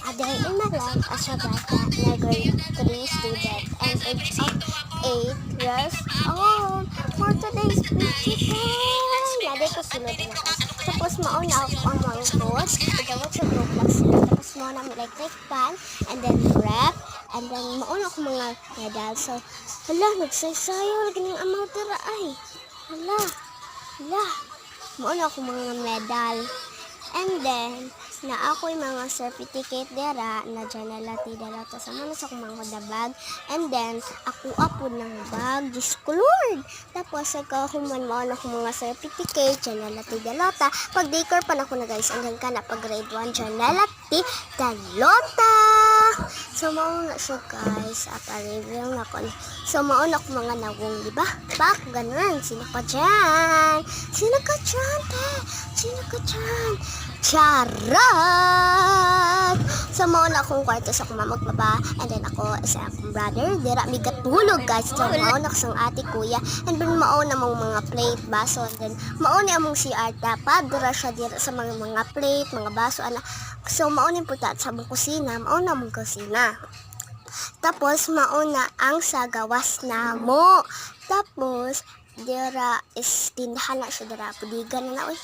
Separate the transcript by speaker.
Speaker 1: A day in my life as a bata na grade 3 student and age of 8 years old. For today's beautiful, naday ko sunod na kas. Tapos mauna ako ang mga food, igawat sa Roblox sila. Tapos mauna ang electric fan, and then rep, and then mauna ako mga medal. So, hala, nagsaysayo, lagi ng amaw tira ay. Hala, mauna ako mga medal. And then, na ako'y mga certificate dera na janalati dala to sa mga sa kumang bag. And then, ako apod ng bag. Diyos ko Lord! Tapos, ikaw kuman mo ako mga certificate, janalati dalota. Pag daycare pa na ako na guys, andyan ka na pag grade 1, janalati dalota. So, mauna siya guys. At a-review na ko. So, mauna ko mga nawong, di ba? Bak, ganun. Sino ka dyan? Sino ka dyan, te? Sino ka dyan? Charot! So, mauna akong kwarto sa kumamag baba. And then ako, isa akong brother. Dira, may katulog guys. So, mauna ko sa ate, kuya. And then, mauna mong mga plate, baso. And then, mauna among CR tapad. Dira siya dira sa mga plate, mga baso. So, mauna yung putat sa mong kusina. Mauna mong kusina. Tapos, mauna ang sa gawas na mo. Tapos, dira is tindahan na siya dira. Pudigan na na. Uy,